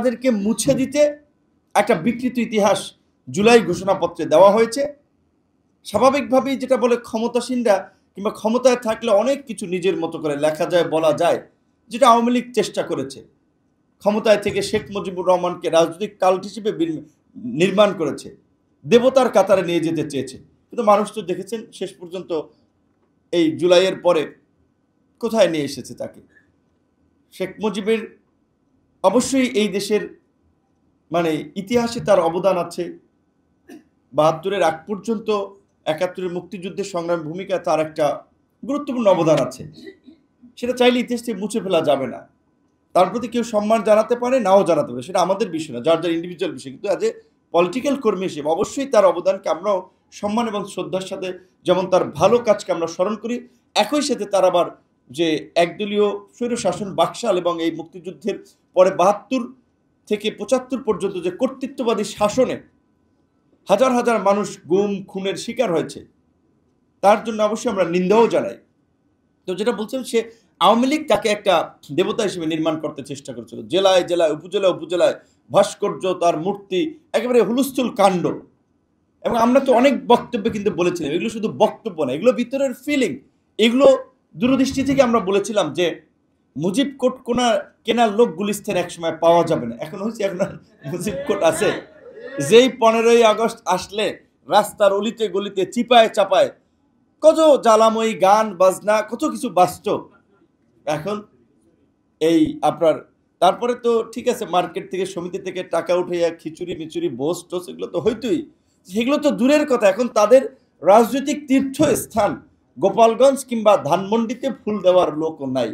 তাদেরকে মুছে দিতে একটা বিকৃত ইতিহাস জুলাই ঘোষণাপত্রে দেওয়া হয়েছে। স্বাভাবিকভাবেই যেটা বলে ক্ষমতাসীনরা কিংবা ক্ষমতায় থাকলে অনেক কিছু নিজের মতো করে লেখা যায়, বলা যায়, যেটা আওয়ামী লীগ চেষ্টা করেছে। ক্ষমতায় থেকে শেখ মুজিবুর রহমানকে রাজনৈতিক কাল্ট হিসেবে নির্মাণ করেছে, দেবতার কাতারে নিয়ে যেতে চেয়েছে। কিন্তু মানুষ তো দেখেছেন শেষ পর্যন্ত এই জুলাইয়ের পরে কোথায় নিয়ে এসেছে তাকে। শেখ মুজিবের অবশ্যই এই দেশের মানে ইতিহাসে তার অবদান আছে। ৭২-এর আগ পর্যন্ত ৭১-এর মুক্তিযুদ্ধের সংগ্রাম ভূমিকায় তার একটা গুরুত্বপূর্ণ অবদান আছে, সেটা চাইলে ইতিহাস থেকে মুছে ফেলা যাবে না। তার প্রতি কেউ সম্মান জানাতে পারে, নাও জানাতে পারে, সেটা আমাদের বিষয় না, যার যার ইন্ডিভিজুয়াল বিষয়। কিন্তু অ্যাজ এ পলিটিক্যাল কর্মী হিসেবে অবশ্যই তার অবদানকে আমরাও সম্মান এবং শ্রদ্ধার সাথে, যেমন তার ভালো কাজকে আমরা স্মরণ করি, একই সাথে তার আবার যে একদলীয় স্বৈরশাসন বাকশাল এবং এই মুক্তিযুদ্ধের পরে ৭২ থেকে ৭৫ পর্যন্ত যে কর্তৃত্ববাদী শাসনে হাজার হাজার মানুষ গুম খুনের শিকার হয়েছে, তার জন্য অবশ্যই আমরা নিন্দাও জানাই। তো যেটা বলছেন, সে আওয়ামী লীগ তাকে একটা দেবতা হিসেবে নির্মাণ করতে চেষ্টা করেছিল। জেলায় জেলায়, উপজেলায় উপজেলায় ভাস্কর্য, তার মূর্তি, একেবারে হুলস্থুল কাণ্ড। এবং আমরা তো অনেক বক্তব্যে কিন্তু বলেছিলাম, এগুলো শুধু বক্তব্য না, এগুলো ভিতরের ফিলিং। এগুলো দূরদৃষ্টি থেকে আমরা বলেছিলাম যে মুজিব কোট কেনার লোক গুলিস্তান একসময় পাওয়া যাবে না। এখন হচ্ছে এখন মুজিব কোট আছে, যেই 15ই আগস্ট আসলে রাস্তার অলিতে গলিতে চিপায় চাপায় কত জ্বালাময়ী গান বাজনা, কত কিছু বাজত। এখন এই আপনার তারপরে তো ঠিক আছে, মার্কেট থেকে সমিতি থেকে টাকা উঠে খিচুড়ি মিচুড়ি বোস টোস এগুলো তো হইতই, সেগুলো তো দূরের কথা। এখন তাদের রাজনৈতিক তীর্থস্থান গোপালগঞ্জ কিংবা ধানমন্ডিতে ফুল দেওয়ার লোকও নাই।